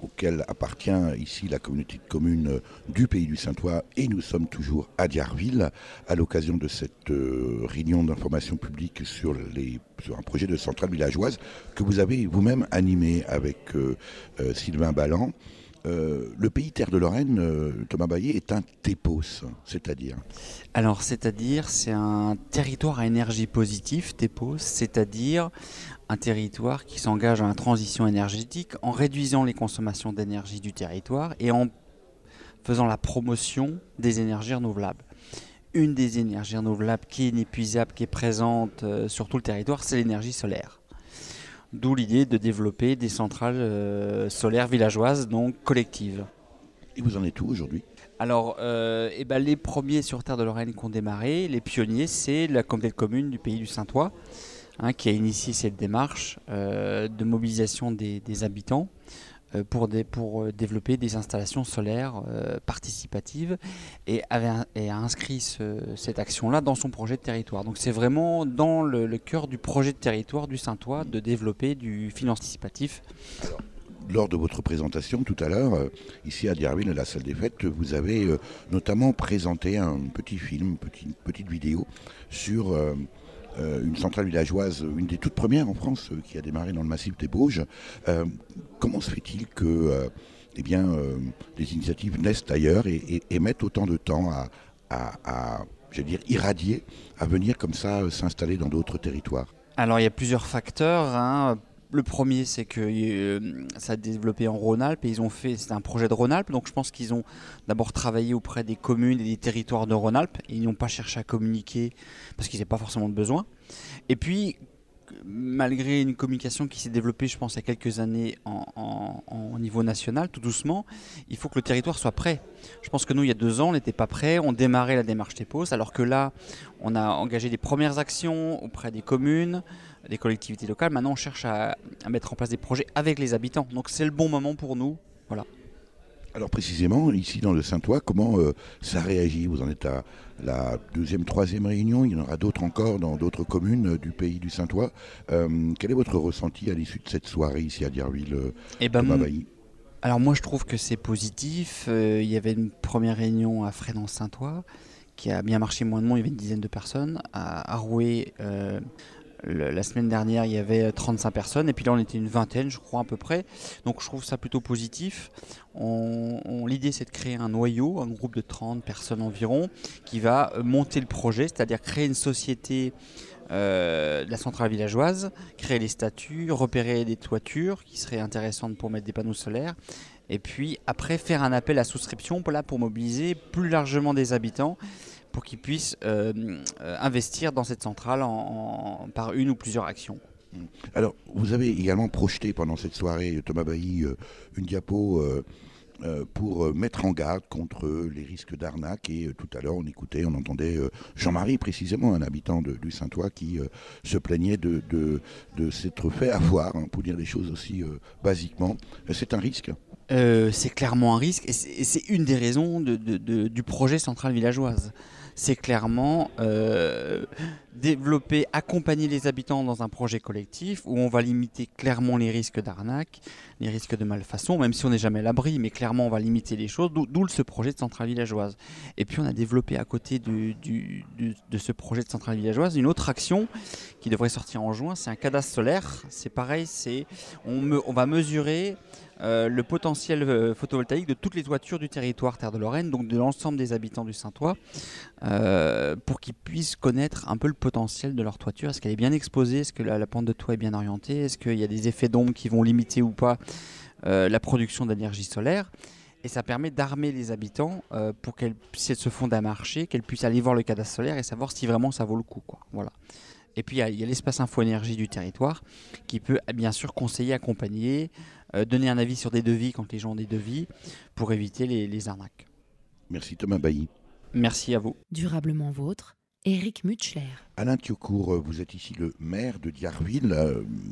auquel appartient ici la communauté de communes du Pays du Saintois, et nous sommes toujours à Diarville à l'occasion de cette réunion d'information publique sur un projet de centrale villageoise que vous avez vous-même animé avec Sylvain Balland. Le pays Terre de Lorraine, Thomas Bailly, est un TEPOS, c'est-à-dire? Alors, c'est un territoire à énergie positive, TEPOS, c'est-à-dire un territoire qui s'engage dans la transition énergétique en réduisant les consommations d'énergie du territoire et en faisant la promotion des énergies renouvelables. Une des énergies renouvelables qui est inépuisable, qui est présente sur tout le territoire, c'est l'énergie solaire. D'où l'idée de développer des centrales solaires villageoises, donc collectives. Et vous en êtes où aujourd'hui? Alors, les premiers sur Terre de Lorraine qui ont démarré, les pionniers, c'est la communauté de communes du Pays du Saintois, qui a initié cette démarche de mobilisation des habitants pour développer des installations solaires participatives et a inscrit cette action-là dans son projet de territoire. Donc c'est vraiment dans le cœur du projet de territoire du Saintois de développer du financement participatif. Alors, lors de votre présentation tout à l'heure, ici à Diarville, à la salle des fêtes, vous avez notamment présenté un petit film, une petite vidéo sur une centrale villageoise, une des toutes premières en France, qui a démarré dans le massif des Bauges. Comment se fait-il que les initiatives naissent ailleurs et mettent autant de temps à irradier, à venir comme ça s'installer dans d'autres territoires? Alors il y a plusieurs facteurs. Le premier, c'est que ça a développé en Rhône-Alpes et c'est un projet de Rhône-Alpes, donc je pense qu'ils ont d'abord travaillé auprès des communes et des territoires de Rhône-Alpes et ils n'ont pas cherché à communiquer parce qu'ils n'avaient pas forcément de besoin. Et puis, malgré une communication qui s'est développée, je pense, il y a quelques années au niveau national, tout doucement, il faut que le territoire soit prêt. Je pense que nous, il y a 2 ans, on n'était pas prêts, on démarrait la démarche TEPOS, alors que là, on a engagé des premières actions auprès des communes, des collectivités locales. Maintenant, on cherche à mettre en place des projets avec les habitants. Donc, c'est le bon moment pour nous. Voilà. Alors précisément, ici dans le Saintois, comment ça réagit? Vous en êtes à la 2e, 3e réunion, il y en aura d'autres encore dans d'autres communes du Pays du Saintois. Quel est votre ressenti à l'issue de cette soirée ici à Diarville, Thomas Bailly? Alors moi, je trouve que c'est positif. Il y avait une première réunion à Frédon-Saintois qui a bien marché, moins de monde, il y avait une dizaine de personnes. À Roué, la semaine dernière, il y avait 35 personnes et puis là, on était une vingtaine, je crois, à peu près. Donc, je trouve ça plutôt positif. L'idée, c'est de créer un noyau, un groupe de 30 personnes environ, qui va monter le projet, c'est-à-dire créer une société de la centrale villageoise, créer les statuts, repérer des toitures qui seraient intéressantes pour mettre des panneaux solaires. Et puis, après, faire un appel à souscription pour mobiliser plus largement des habitants pour qu'ils puissent investir dans cette centrale par une ou plusieurs actions. Alors, vous avez également projeté pendant cette soirée, Thomas Bailly, une diapo pour mettre en garde contre les risques d'arnaque. Et tout à l'heure, on entendait Jean-Marie, précisément, un habitant du Saintois, qui se plaignait de s'être fait avoir, pour dire les choses aussi basiquement. C'est un risque? C'est clairement un risque et c'est une des raisons du projet Centrale Villageoise. C'est clairement développer, accompagner les habitants dans un projet collectif où on va limiter clairement les risques d'arnaque, les risques de malfaçon, même si on n'est jamais à l'abri, mais clairement on va limiter les choses, d'où ce projet de Centrale Villageoise. Et puis on a développé à côté de ce projet de Centrale Villageoise une autre action qui devrait sortir en juin, c'est un cadastre solaire. C'est pareil, on va mesurer le potentiel photovoltaïque de toutes les toitures du territoire Terre de Lorraine, donc de l'ensemble des habitants du Saintois, pour qu'ils puissent connaître un peu le potentiel de leur toiture. Est-ce qu'elle est bien exposée? Est-ce que la pente de toit est bien orientée? Est-ce qu'il y a des effets d'ombre qui vont limiter ou pas la production d'énergie solaire? Et ça permet d'armer les habitants pour si elles se fondent à marché, qu'elles puissent aller voir le cadastre solaire et savoir si vraiment ça vaut le coup, quoi. Voilà. Et puis il y a l'espace Info Énergie du territoire qui peut bien sûr conseiller, accompagner, donner un avis sur des devis quand les gens ont des devis pour éviter les arnaques. Merci Thomas Bailly. Merci à vous. Durablement vôtre, Éric Mutschler. Alain Thiaucourt, vous êtes ici le maire de Dierville.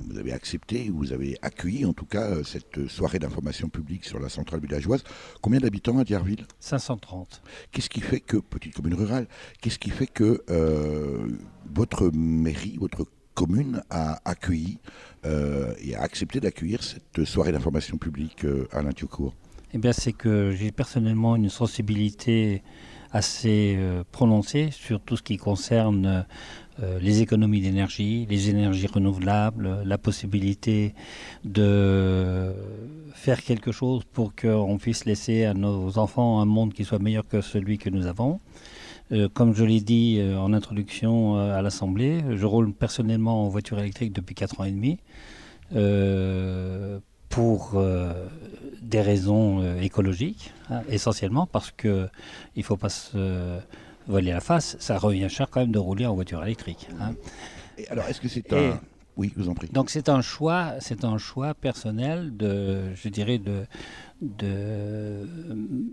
Vous avez accepté, vous avez accueilli en tout cas cette soirée d'information publique sur la centrale villageoise. Combien d'habitants à Dierville? 530. Qu'est-ce qui fait que, petite commune rurale, qu'est-ce qui fait que votre mairie, votre commune a accueilli et a accepté d'accueillir cette soirée d'information publique, Alain Thiaucourt? Eh bien, c'est que j'ai personnellement une sensibilité assez prononcée sur tout ce qui concerne les économies d'énergie, les énergies renouvelables, la possibilité de faire quelque chose pour qu'on puisse laisser à nos enfants un monde qui soit meilleur que celui que nous avons. Comme je l'ai dit en introduction à l'Assemblée, je roule personnellement en voiture électrique depuis 4 ans et demi. Pour des raisons écologiques, essentiellement, parce qu'il ne faut pas se voiler la face, ça revient cher quand même de rouler en voiture électrique. Et alors, est-ce que c'est un... Oui, je vous en prie. Donc c'est un choix personnel de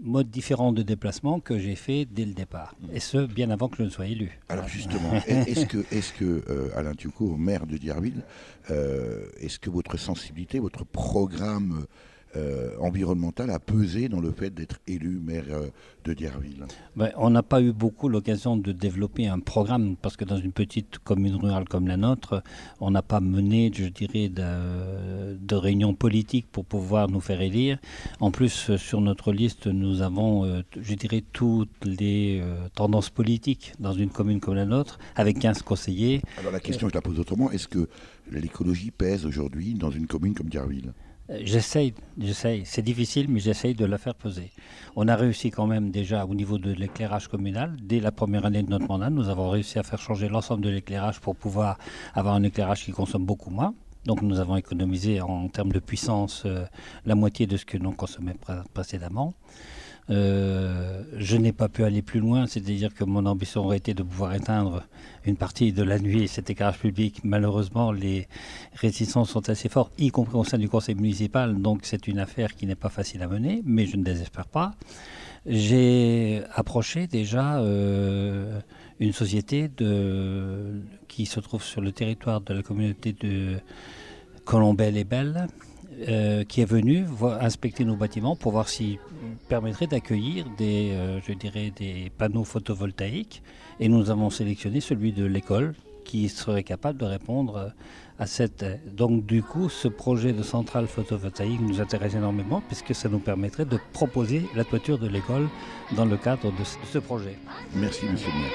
modes différents de déplacement que j'ai fait dès le départ, et ce bien avant que je ne sois élu. Alors justement, est-ce que Alain Thiaucourt, maire de Dierville, est-ce que votre sensibilité, votre programme environnemental a pesé dans le fait d'être élu maire de Dierville? On n'a pas eu beaucoup l'occasion de développer un programme parce que dans une petite commune rurale comme la nôtre, on n'a pas mené, je dirais, de réunions politiques pour pouvoir nous faire élire. En plus, sur notre liste, nous avons, je dirais, toutes les tendances politiques dans une commune comme la nôtre, avec 15 conseillers. Alors la question, je la pose autrement. Est-ce que l'écologie pèse aujourd'hui dans une commune comme Dierville? J'essaye. C'est difficile, mais j'essaye de la faire peser. On a réussi quand même déjà au niveau de l'éclairage communal. Dès la première année de notre mandat, nous avons réussi à faire changer l'ensemble de l'éclairage pour pouvoir avoir un éclairage qui consomme beaucoup moins. Donc nous avons économisé en termes de puissance la moitié de ce que l'on consommait précédemment. Je n'ai pas pu aller plus loin, c'est-à-dire que mon ambition aurait été de pouvoir éteindre une partie de la nuit cet éclairage public. Malheureusement, les réticences sont assez fortes, y compris au sein du conseil municipal, donc c'est une affaire qui n'est pas facile à mener, mais je ne désespère pas. J'ai approché déjà une société qui se trouve sur le territoire de la communauté de Colombelle-et-Belle, qui est venu inspecter nos bâtiments pour voir s'ils permettraient d'accueillir des panneaux photovoltaïques. Et nous avons sélectionné celui de l'école qui serait capable de répondre à cette... Donc du coup, ce projet de centrale photovoltaïque nous intéresse énormément puisque ça nous permettrait de proposer la toiture de l'école dans le cadre de ce projet. Merci, monsieur le maire.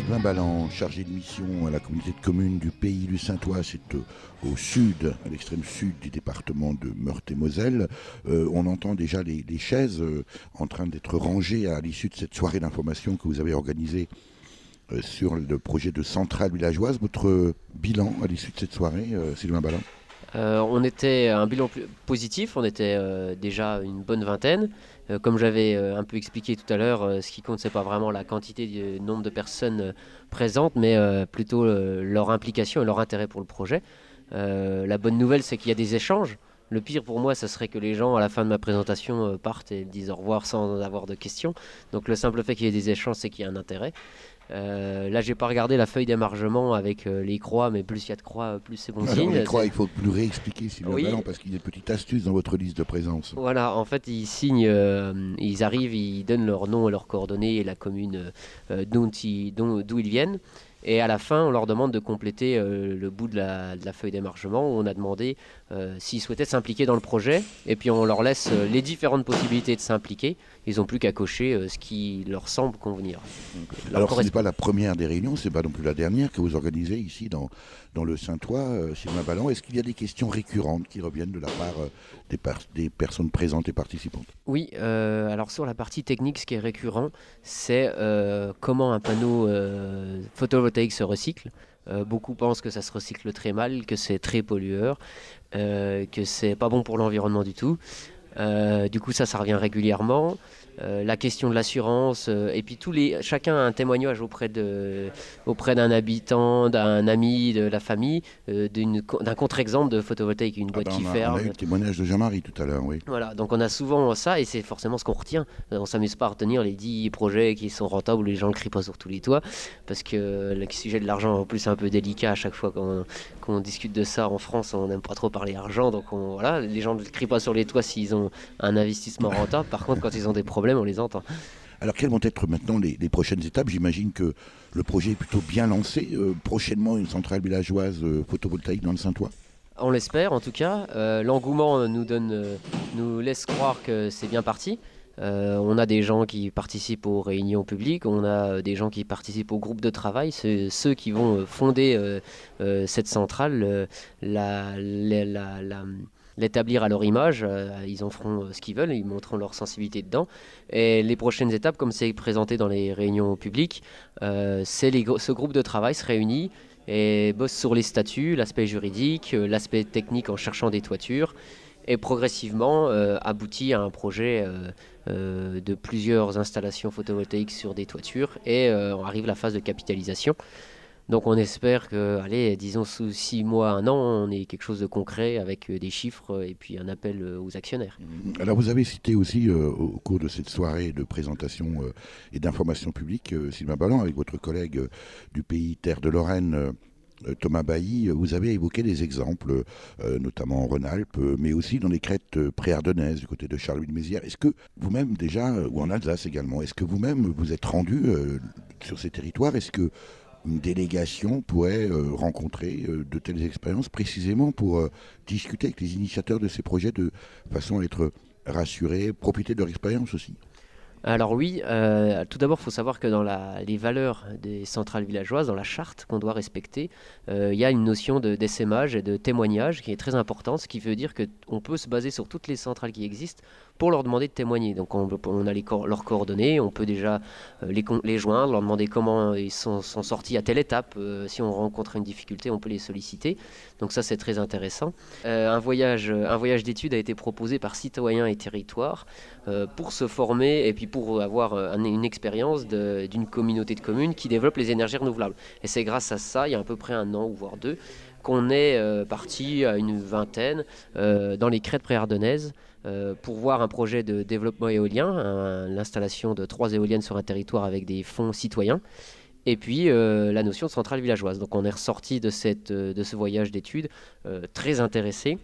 Sylvain Balland, chargé de mission à la communauté de communes du Pays du Saintois, c'est au sud, à l'extrême sud du département de Meurthe-et-Moselle. On entend déjà les chaises en train d'être rangées à l'issue de cette soirée d'information que vous avez organisée sur le projet de centrale villageoise. Votre bilan à l'issue de cette soirée, Sylvain Balland? On était un bilan positif, on était déjà une bonne vingtaine. Comme j'avais un peu expliqué tout à l'heure, ce qui compte, c'est pas vraiment la quantité du nombre de personnes présentes, mais plutôt leur implication et leur intérêt pour le projet. La bonne nouvelle, c'est qu'il y a des échanges. Le pire pour moi, ce serait que les gens, à la fin de ma présentation, partent et disent au revoir sans avoir de questions. Donc le simple fait qu'il y ait des échanges, c'est qu'il y a un intérêt. Là, j'ai pas regardé la feuille d'émargement avec les croix, mais plus il y a de croix, plus c'est bon signe. Les croix, il faut nous réexpliquer, Sylvain Balland, parce qu'il y a une petite astuce dans votre liste de présence. Voilà, en fait, ils signent, ils arrivent, ils donnent leur nom et leurs coordonnées et la commune d'où ils viennent. Et à la fin, on leur demande de compléter le bout de la feuille d'émargement où on a demandé s'ils souhaitaient s'impliquer dans le projet. Et puis on leur laisse les différentes possibilités de s'impliquer. Ils n'ont plus qu'à cocher ce qui leur semble convenir. Alors ce n'est pas la première des réunions, ce n'est pas non plus la dernière que vous organisez ici dans le Saintois, Sylvain Balland. Est-ce qu'il y a des questions récurrentes qui reviennent de la part des personnes présentes et participantes? Oui, alors sur la partie technique, ce qui est récurrent, c'est comment un panneau photovoltaïque se recycle. Beaucoup pensent que ça se recycle très mal, que c'est très pollueur, que c'est pas bon pour l'environnement du tout. Du coup, ça revient régulièrement. La question de l'assurance, et puis chacun a un témoignage auprès d'un habitant, d'un ami, de la famille, d'un contre-exemple de photovoltaïque, une boîte qui ferme. On a eu le témoignage de Jean-Marie tout à l'heure, oui. Voilà, donc on a souvent ça, et c'est forcément ce qu'on retient. On ne s'amuse pas à retenir les 10 projets qui sont rentables où les gens ne crient pas sur tous les toits, parce que le sujet de l'argent, en plus, c'est un peu délicat à chaque fois qu'on discute de ça en France. On n'aime pas trop parler argent, donc voilà, les gens ne crient pas sur les toits s'ils ont un investissement rentable. Par contre, quand ils ont des problèmes, on les entend. Alors, quelles vont être maintenant les prochaines étapes? J'imagine que le projet est plutôt bien lancé. Prochainement, une centrale villageoise photovoltaïque dans le Saintois? On l'espère, en tout cas. L'engouement nous laisse croire que c'est bien parti. On a des gens qui participent aux réunions publiques, on a des gens qui participent au groupe de travail. C'est ceux qui vont fonder cette centrale, l'établir à leur image. Ils en feront ce qu'ils veulent, ils montreront leur sensibilité dedans. Et les prochaines étapes, comme c'est présenté dans les réunions publiques, ce groupe de travail se réunit et bosse sur les statuts, l'aspect juridique, l'aspect technique en cherchant des toitures, et progressivement aboutit à un projet de plusieurs installations photovoltaïques sur des toitures, et on arrive à la phase de capitalisation. Donc on espère que, disons sous 6 mois, 1 an, on ait quelque chose de concret avec des chiffres et puis un appel aux actionnaires. Alors vous avez cité aussi au cours de cette soirée de présentation et d'information publique, Sylvain Balland, avec votre collègue du pays Terre de Lorraine, Thomas Bailly, vous avez évoqué des exemples, notamment en Rhône-Alpes, mais aussi dans les crêtes préardennaises, du côté de Charleville-Mézières. Est-ce que vous-même déjà, ou en Alsace également, est-ce que vous-même vous êtes rendu sur ces territoires? Est-ce que une délégation pourrait rencontrer de telles expériences précisément pour discuter avec les initiateurs de ces projets de façon à être rassurés, profiter de leur expérience aussi? Alors oui, tout d'abord, il faut savoir que dans les valeurs des centrales villageoises, dans la charte qu'on doit respecter, il y a une notion d'essaimage et de témoignage qui est très importante, ce qui veut dire qu'on peut se baser sur toutes les centrales qui existent pour leur demander de témoigner. Donc on a leurs coordonnées, on peut déjà les joindre, leur demander comment ils sont sortis à telle étape. Si on rencontre une difficulté, on peut les solliciter. Donc ça, c'est très intéressant. Un voyage d'études a été proposé par Citoyens et Territoires pour se former et puis pour avoir une expérience d'une communauté de communes qui développe les énergies renouvelables. Et c'est grâce à ça, il y a à peu près 1 an ou voire 2, qu'on est parti à une vingtaine dans les crêtes préardennaises pour voir un projet de développement éolien, l'installation de 3 éoliennes sur un territoire avec des fonds citoyens, et puis la notion de centrale villageoise. Donc on est ressorti de ce voyage d'études très intéressé.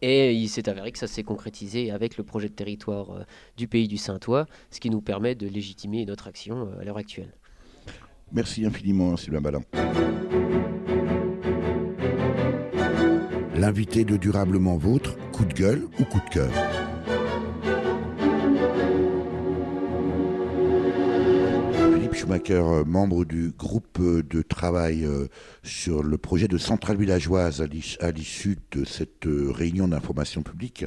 Et il s'est avéré que ça s'est concrétisé avec le projet de territoire du Pays du Saintois, ce qui nous permet de légitimer notre action à l'heure actuelle. Merci infiniment, Sylvain Balland. L'invité de Durablement Vôtre, coup de gueule ou coup de cœur? Philippe Schumacher, membre du groupe de travail sur le projet de centrale villageoise à l'issue de cette réunion d'information publique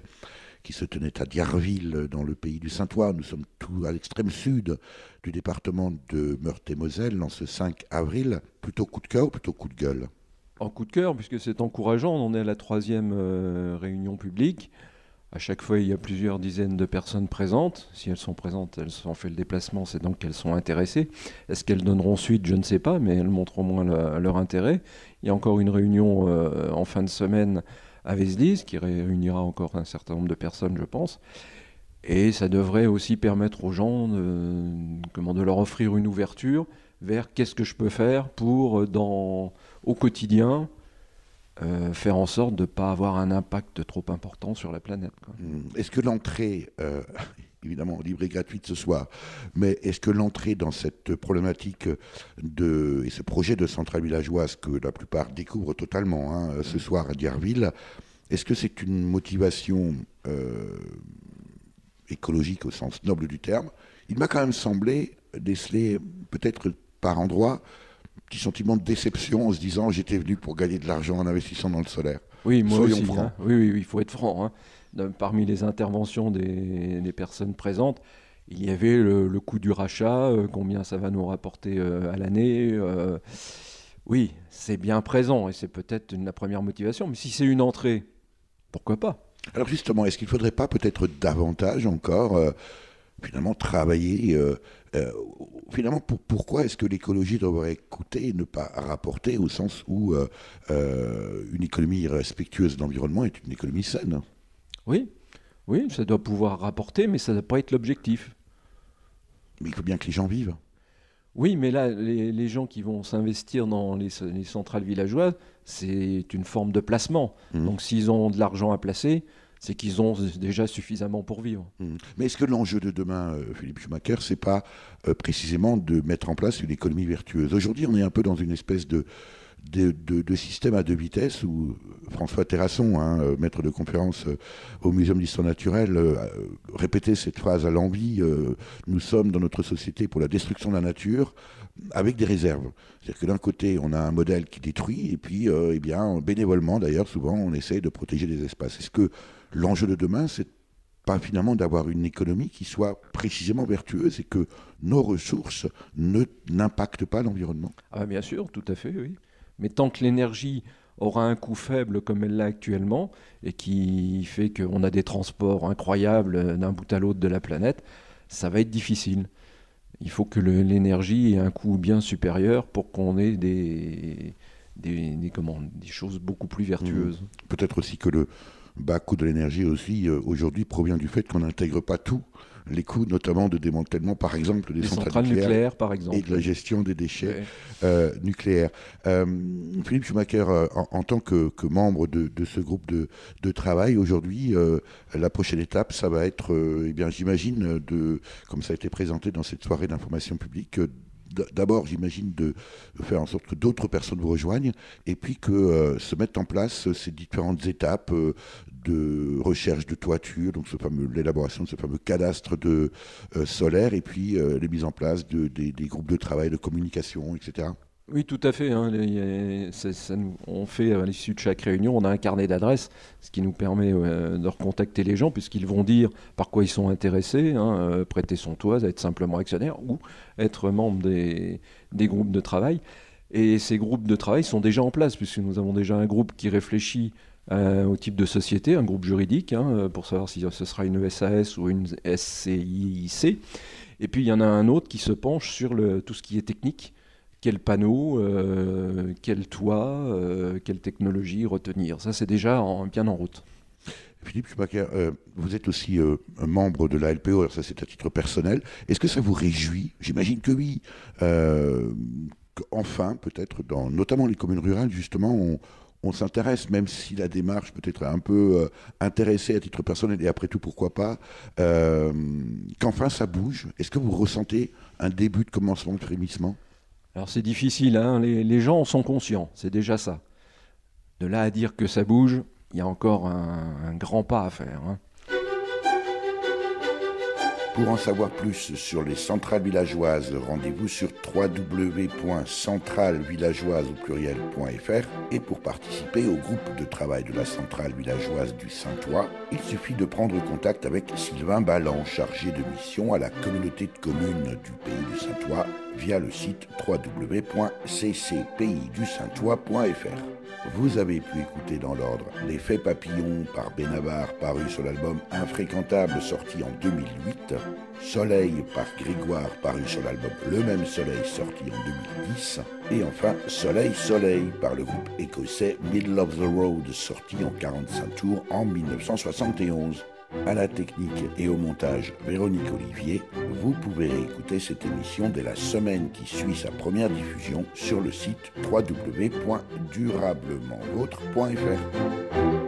qui se tenait à Dierville, dans le pays du Saintois. Nous sommes tout à l'extrême sud du département de Meurthe-et-Moselle, en ce 5 avril. Plutôt coup de cœur ou plutôt coup de gueule? En coup de cœur, puisque c'est encourageant. On en est à la 3e réunion publique. À chaque fois, il y a plusieurs dizaines de personnes présentes. Si elles sont présentes, elles ont fait le déplacement, c'est donc qu'elles sont intéressées. Est-ce qu'elles donneront suite? Je ne sais pas, mais elles montrent au moins leur intérêt. Il y a encore une réunion en fin de semaine à Vézelise, qui réunira encore un certain nombre de personnes, je pense. Et ça devrait aussi permettre aux gens de leur offrir une ouverture vers qu'est-ce que je peux faire pour, au quotidien, faire en sorte de ne pas avoir un impact trop important sur la planète, quoi. Est-ce que l'entrée, évidemment libre et gratuite ce soir, mais est-ce que l'entrée dans cette problématique et ce projet de centrale villageoise que la plupart découvrent totalement ce soir à Dierville, est-ce que c'est une motivation écologique au sens noble du terme? Il m'a quand même semblé déceler, peut-être par endroits, petit sentiment de déception en se disant j'étais venu pour gagner de l'argent en investissant dans le solaire. Oui, moi Soyons aussi. francs. Oui, il faut être franc. Parmi les interventions des personnes présentes, il y avait le coût du rachat, combien ça va nous rapporter à l'année. Oui, c'est bien présent et c'est peut-être la première motivation. Mais si c'est une entrée, pourquoi pas? Alors justement, est-ce qu'il ne faudrait pas peut-être davantage encore finalement travailler finalement pourquoi est-ce que l'écologie devrait coûter et ne pas rapporter, au sens où une économie respectueuse de l'environnement est une économie saine? Oui, ça doit pouvoir rapporter, mais ça ne doit pas être l'objectif. Mais il faut bien que les gens vivent. Oui, mais là, les gens qui vont s'investir dans les centrales villageoises, c'est une forme de placement. Donc s'ils ont de l'argent à placer, c'est qu'ils ont déjà suffisamment pour vivre. Mais est-ce que l'enjeu de demain, Philippe Schumacher, c'est pas précisément de mettre en place une économie vertueuse? Aujourd'hui, on est un peu dans une espèce de système à deux vitesses où François Terrasson, maître de conférence au Muséum d'histoire naturelle, répétait cette phrase à l'envi: nous sommes dans notre société pour la destruction de la nature, avec des réserves. C'est-à-dire que d'un côté, on a un modèle qui détruit, et puis, bénévolement d'ailleurs, souvent, on essaie de protéger des espaces. Est-ce que l'enjeu de demain, c'est pas finalement d'avoir une économie qui soit précisément vertueuse et que nos ressources n'impactent pas l'environnement? Ah, bien sûr, tout à fait, oui. Mais tant que l'énergie aura un coût faible comme elle l'a actuellement, et qui fait qu'on a des transports incroyables d'un bout à l'autre de la planète, ça va être difficile. Il faut que l'énergie ait un coût bien supérieur pour qu'on ait des choses beaucoup plus vertueuses. Peut-être aussi que le bas coût de l'énergie aussi aujourd'hui provient du fait qu'on n'intègre pas tous les coûts, notamment de démantèlement, par exemple, des centrales nucléaires par exemple, et de la gestion des déchets nucléaires. Philippe Schumacher, en tant que membre de ce groupe de travail, aujourd'hui, la prochaine étape, ça va être, j'imagine, comme ça a été présenté dans cette soirée d'information publique, d'abord, j'imagine, de faire en sorte que d'autres personnes vous rejoignent, et puis que se mettent en place ces différentes étapes de recherche de toiture, donc l'élaboration de ce fameux cadastre solaire, et puis les mises en place des groupes de travail, de communication, etc. Oui, tout à fait. On fait, à l'issue de chaque réunion, on a un carnet d'adresses, ce qui nous permet de recontacter les gens, puisqu'ils vont dire par quoi ils sont intéressés, prêter son toit, être simplement actionnaire, ou être membre des groupes de travail. Et ces groupes de travail sont déjà en place, puisque nous avons déjà un groupe qui réfléchit au type de société, un groupe juridique, pour savoir si ce sera une SAS ou une SCIC. Et puis il y en a un autre qui se penche sur tout ce qui est technique. Quel panneau, quel toit, quelle technologie retenir. Ça, c'est déjà bien en route. Philippe Schumacher, vous êtes aussi un membre de la LPO, alors ça c'est à titre personnel. Est-ce que ça vous réjouit? J'imagine que oui. Qu'enfin, peut-être, notamment les communes rurales, justement, on s'intéresse, même si la démarche peut-être un peu intéressée à titre personnel, et après tout, pourquoi pas, qu'enfin ça bouge. Est-ce que vous ressentez un début de commencement de frémissement? Alors c'est difficile, les gens en sont conscients, c'est déjà ça. De là à dire que ça bouge, il y a encore un grand pas à faire. Pour en savoir plus sur les centrales villageoises, rendez-vous sur www.centralevillageoise.fr et pour participer au groupe de travail de la centrale villageoise du Saintois, il suffit de prendre contact avec Sylvain Ballan, chargé de mission à la communauté de communes du Pays du Saintois via le site www.ccpidussaintois.fr. Vous avez pu écouter dans l'ordre L'effet papillon par Benabar, paru sur l'album Infréquentable, sorti en 2008, Soleil par Grégoire, paru sur l'album Le même Soleil, sorti en 2010, et enfin Soleil Soleil par le groupe écossais Middle of the Road, sorti en 45 tours en 1971. À la technique et au montage, Véronique Olivier. Vous pouvez écouter cette émission dès la semaine qui suit sa première diffusion sur le site www.durablementvôtre.fr.